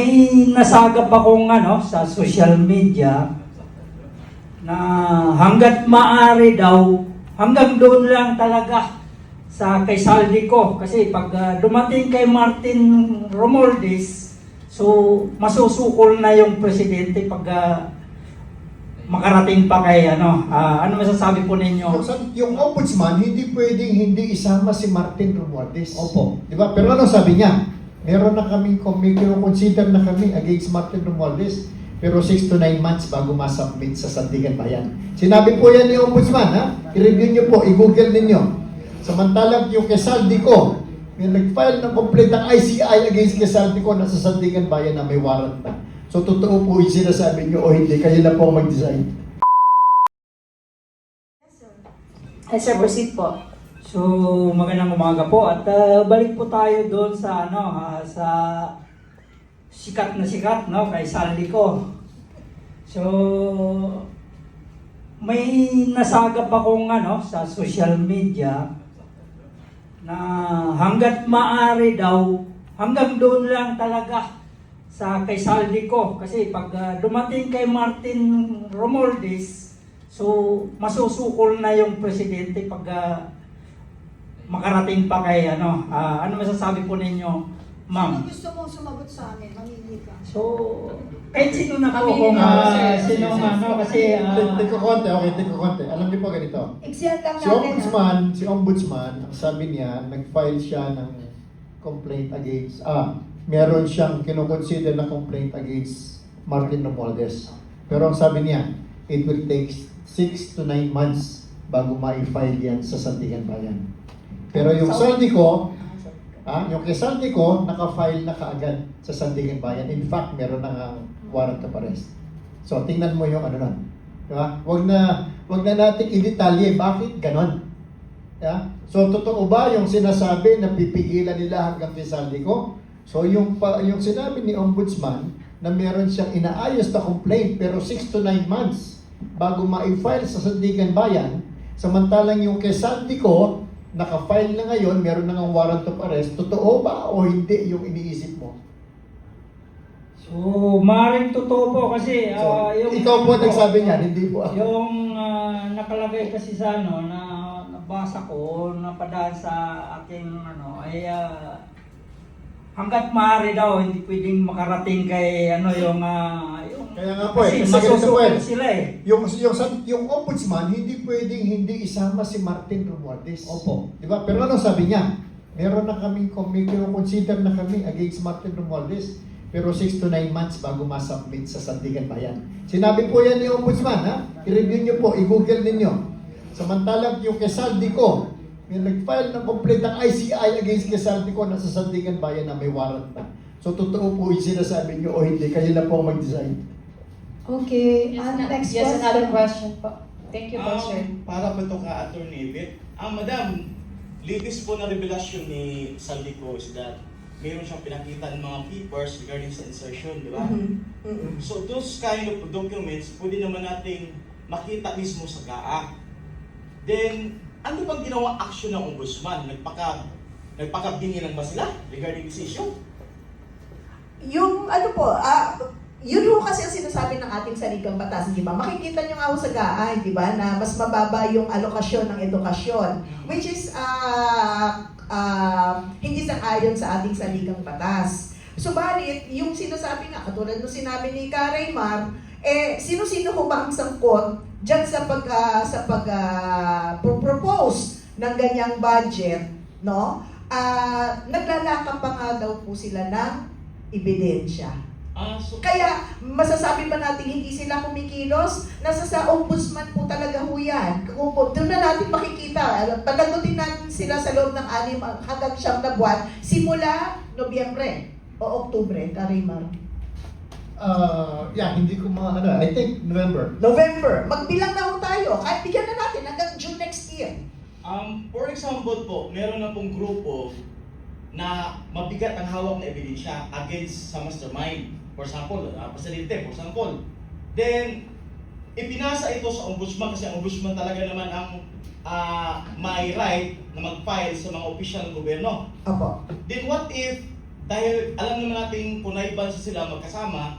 May nasagap akong sa social media na hanggat maaari daw, hanggang doon lang talaga sa kay Saldi ko. Kasi pag dumating kay Martin Romualdez, so masusukol na yung presidente pag makarating pa kay ano masasabi po ninyo? Yung ombudsman, hindi pwedeng hindi isama si Martin Romualdez. Opo. Di ba? Pero ano sabi niya? Meron na kaming, may consider na kami against Martin Romualdez. Pero 6 to 9 months bago masubmit sa Sandigan Bayan. Sinabi po yan ni Ombudsman, ha? I-review niyo po, i-google ninyo. Samantalang yung Quezaldi ko, may nag-file ng complete ang ICI against Quezaldi ko nasa Sandigan Bayan na may warrant na. So totoo po yung sinasabi niyo o hindi, kayo na po mag-design. Yes, sir, proceed po. So, magandang umaga po at balik po tayo doon sa sa sikat kay Saldi ko. So, may nasagap akong sa social media na hanggat maaari daw, hanggang doon lang talaga sa kay Saldi ko. Kasi pag dumating kay Martin Romualdez, so masusukol na yung presidente pag makarating pa kay ano masasabi po ninyo, ma'am? Sino gusto mong sumagot sa amin? Mamili ka. So, kahit sino na po Mamili kung na, sir. sino kasi Take ko konti, okay, take ko konti. Alam niyo po ganito. Exert lang Si natin. Ombudsman, ang sabi niya, nag-file siya ng complaint against, meron siyang kinoconsider na complaint against Martin Romualdez. Pero ang sabi niya, it will take 6 to 9 months bago ma-file yan sa Sandigan Bayan. Pero yung Saldi ko, yung kay Saldi ko, naka-file na kaagad sa Sandigan Bayan. In fact, meron na warrant of arrest. So, tingnan mo yung nun. Diba? Wag na natin i-detalye bakit ganon. Yeah? So, totoo ba yung sinasabi na pipigilan nila hanggang kay Saldi ko? So, yung sinabi ni Ombudsman na meron siyang inaayos na complaint pero 6 to 9 months bago ma-file sa Sandigan Bayan, samantalang yung kay Saldi ko, naka-file na ngayon, meron na ng warrant of arrest, totoo ba o hindi yung iniisip mo? so maaaring totoo po kasi yung Ikaw po nagsabi niyan, hindi po ako. yung nakalagay kasi sa na nabasa ko napadaan sa aking ay hanggat maaari daw hindi pwedeng makarating kay yung Kaya nga po kasi kasi ganito po masusukol sila yung ombudsman, hindi pwedeng hindi isama si Martin Romualdez. Opo. Di ba? Pero ano sabi niya? Meron na kaming, may consider na kami against Martin Romualdez. Pero 6 to 9 months bago masubmit sa Sandigan Bayan. Sinabi po yan ni Ombudsman, ha? I-review niyo po, i-google ninyo. Samantalang yung Quezaldi ko, may nag-file ng complete ang ICI against Quezaldi ko nasa Sandigan Bayan na may warrant na. So totoo po yung sinasabi niyo o hindi, kayo na po mag-design. Okay. Yes, Next yes, question. another question po. Thank you po, sir. Para po ito ka, Attorney Ibit. Madam, latest po na revelasyon ni Saldi ko is that mayroon siyang pinakita ng mga papers regarding sa insertion, di ba? So those kind of documents, pwede naman nating makita mismo sa GAA. Then, ano bang ginawa action ng ombudsman? Nagpakabingilan ba sila regarding this issue? Yung yun ho kasi ang sinasabi ng ating saligang batas, di ba? Makikita nyo nga ho sa GAA, di ba, na mas mababa yung alokasyon ng edukasyon, which is hindi sang-ayon sa ating saligang batas. Subalit, yung sinasabi nga, katulad ng sinabi ni Ka Raymar, sino-sino ho ba ang sangkot dyan sa propose ng ganyang budget, no? Naglalakap pa nga daw po sila ng ebidensya. Kaya, masasabi ba natin hindi sila kumikilos? Nasa sa ombudsman po talaga ho yan. Doon na natin makikita. Panagutin natin sila sa loob ng 6 hanggang 9 na buwan, simula Nobyembre o Oktubre, Karimar. Hindi ko I think November. Magbilang na ho tayo. Kahit bigyan na natin hanggang June next year. For example po, meron na pong grupo na mabigat ang hawak na ebidensya against sa mastermind. For example, presidente, for example. Then, ipinasa ito sa ombudsman kasi ang ombudsman talaga naman ang may right na mag-file sa mga opisyal ng gobyerno. Opo. Then what if dahil alam naman nating punayban sila magkasama,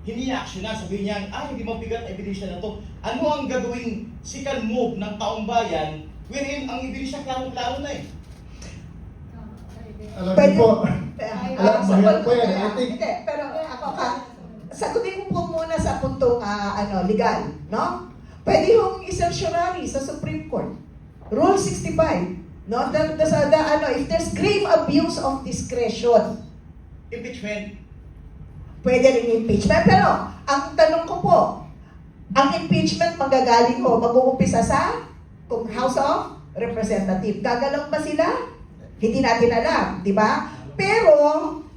hindi niya action na. Sabihin niya, hindi mabigat na ebidensya na to. Ano ang gagawing second move ng taong bayan wherein ang ebidensya klaro-klaro na eh. Alam niyo po, alam, mahirap po yan. I think, Hindi, pero ako sagutin ko po muna sa puntong legal, no? Pwede yung certiorari sa Supreme Court. Rule 65, no? If there's grave abuse of discretion, Impeachment. pwede rin impeachment. Pero, ang tanong ko po, ang impeachment magagaling ko, mag-uumpisa sa House of Representative. Gagalaw ba sila? Hindi natin alam, di ba? Pero,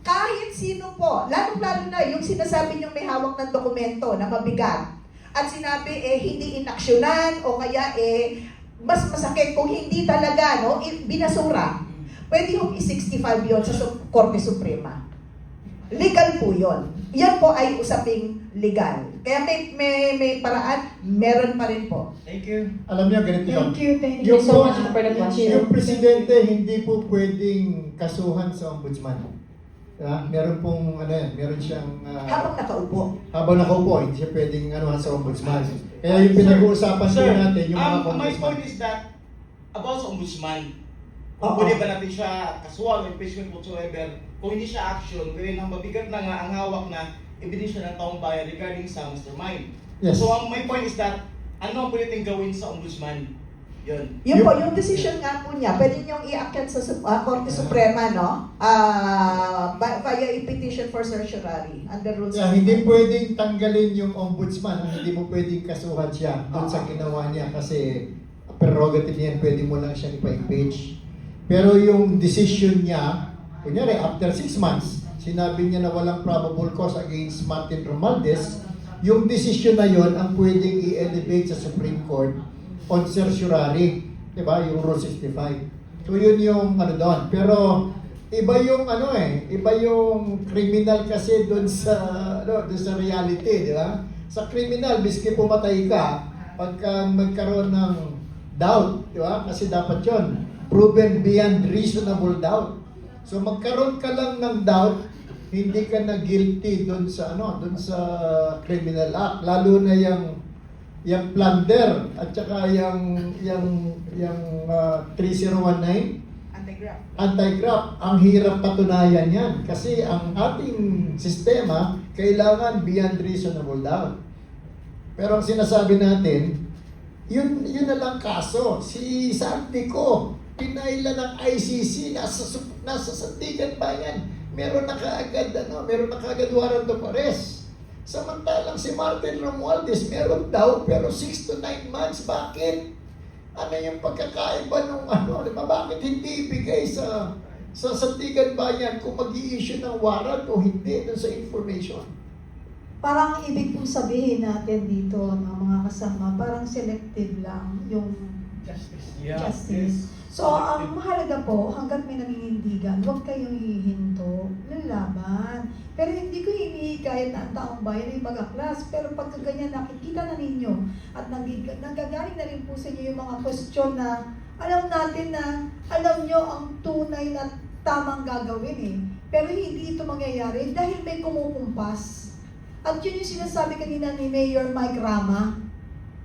kahit sino po, lalong-lalo na yung sinasabi niyong may hawak ng dokumento na mabigat, at sinabi hindi inaksyonan o kaya mas masakit kung hindi talaga binasura, pwede yung i-65 yon sa Korte Suprema. Legal po yon. Yan po ay usaping legal. Kaya may paraan, meron pa rin po. Thank you. alam niyo, ganito yun. Thank you so much for the question. Yung presidente hindi po pwedeng kasuhan sa ombudsman. Meron pong meron siyang Habang nakaupo. habang nakaupo, hindi siya pwedeng sa ombudsman. Kaya yung pinag-uusapan po Sir, natin yung mga my ombudsman. point is that about sa ombudsman, kung Oo. pwede ba natin siya kasuhan, impeachment whatsoever, kung hindi siya action, wherein ang mabigat na nga ang hawak na ebidensya ng taong bayan regarding sa mastermind. Yes. So my point is that, ano ang pwede natin gawin sa ombudsman? Yun. Yun po, yung decision nga po niya, pwede niyong iakyat sa Korte Suprema, no? Via a petition for certiorari under rules. Hindi pwedeng tanggalin yung ombudsman, hindi mo pwedeng kasuhan siya doon sa ginawa niya kasi prerogative niya, pwede mo lang siyang ipa-impeach. Pero yung decision niya, kunyari after 6 months, sinabi niya na walang probable cause against Martin Romualdez, yung decision na yon ang pwedeng i-elevate sa Supreme Court on certiorari, di ba? Yung Rule 65. So yun yung doon. Pero iba yung iba yung criminal kasi doon sa doon sa reality, di ba? Sa criminal, biski pumatay ka, pagka magkaroon ng doubt, di ba? Kasi dapat yon proven beyond reasonable doubt. So magkaroon ka lang ng doubt, hindi ka na guilty doon sa doon sa criminal act, lalo na yung plunder at saka yung 3019 Anti-graft. anti-graft, ang hirap patunayan yan kasi ang ating sistema kailangan beyond reasonable doubt. Pero ang sinasabi natin, yun na lang kaso. Si Santico, pinailan ng ICC, nasa Sandigan Bayan, meron na kaagad warrant of arrest. Samantalang si Martin Romualdez, meron daw, pero 6 to 9 months. Bakit? Ano yung pagkakaiba nung bakit hindi ibigay sa Sandigan Bayan kung mag-i-issue ng warrant o hindi dun sa information? Parang ibig pong sabihin natin dito ng mga kasama, parang selective lang yung justice. So, ang mahalaga po, hanggat may naninindigan, huwag kayong hihinto, lalaban. Pero hindi ko hinihikayat na ang taong bayan ay mag-aklas. Pero pagka ganyan nakikita na ninyo at nanggagaling na rin po sa inyo yung mga question na alam natin na alam nyo ang tunay na tamang gagawin eh. Pero hindi ito mangyayari dahil may kumukumpas. At yun yung sinasabi kanina ni Mayor Mike Rama.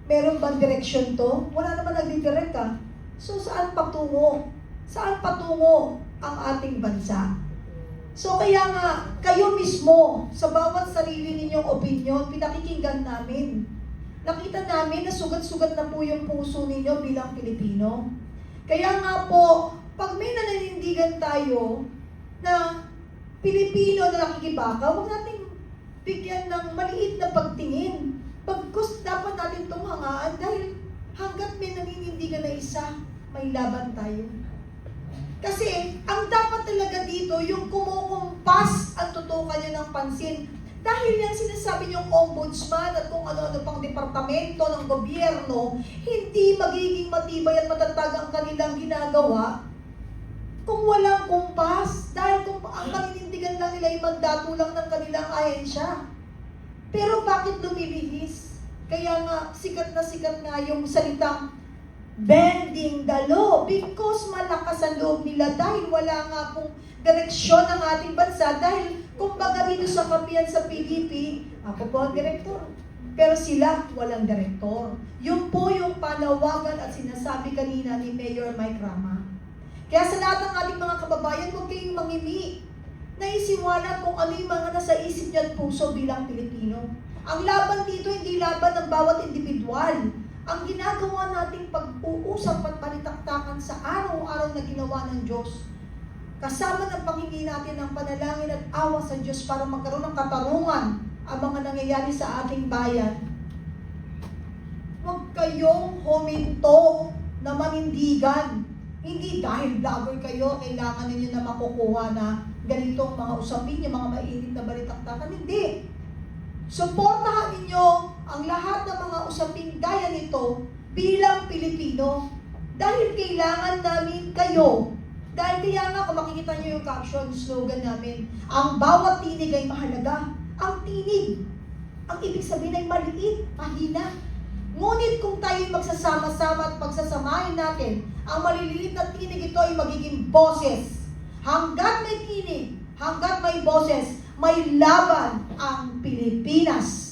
Meron bang direksyon to? Wala naman nagdidirect ah. So saan patungo? Saan patungo ang ating bansa? So kaya nga, kayo mismo, sa bawat sarili ninyong opinion, pinakikinggan namin. Nakita namin na sugat-sugat na po yung puso ninyo bilang Pilipino. Kaya nga po, pag may nananindigan tayo na Pilipino na nakikibaka, huwag natin bigyan ng maliit na pagtingin. Pagkus dapat natin itong hangaan dahil hanggat may naninindigan na isa, may laban tayo. Kasi, ang dapat talaga dito, yung kumukumpas ang tutukan niya ng pansin. Dahil yan sinasabi niyong ombudsman at kung ano-ano pang departamento ng gobyerno, hindi magiging matibay at matatag ang kanilang ginagawa kung walang kumpas. Dahil kung ang paninindigan lang nila ay mandato lang ng kanilang ahensya. Pero bakit lumibihis? Kaya nga, sikat nga yung salitang bending the law because malakas ang loob nila dahil wala nga pong direksyon ng ating bansa dahil kumbaga dito sa kapihan sa PDP, ako po ang direktor. Pero sila, walang direktor. Yun po yung panawagan at sinasabi kanina ni Mayor Mike Rama. Kaya sa lahat ng ating mga kababayan, huwag kayong mangimi. Naisiwala kung ano yung mga nasa isip niyo at puso bilang Pilipino. Ang laban dito, hindi laban ng bawat individual. Ang ginagawa nating pag-uusap at palitaktakan sa araw-araw na ginawa ng Diyos, kasama ng panghingi natin ng panalangin at awa sa Diyos para magkaroon ng katarungan ang mga nangyayari sa ating bayan. Huwag kayong huminto na manindigan. Hindi dahil vlogger kayo, kailangan ninyo na makukuha na ganitong mga usapin, yung mga mainit na balitaktakan. Hindi. Suportahan ninyo ang lahat ng mga usaping gaya nito bilang Pilipino. Dahil kailangan namin kayo. Dahil kaya nga, kung makikita nyo yung caption, slogan namin, ang bawat tinig ay mahalaga. Ang tinig, ang ibig sabihin ay maliit, mahina. Ngunit kung tayo magsasama-sama at pagsasamahin natin, ang maliliit na tinig ito ay magiging boses. Hanggat may tinig, hanggat may boses, may laban ang Pilipinas.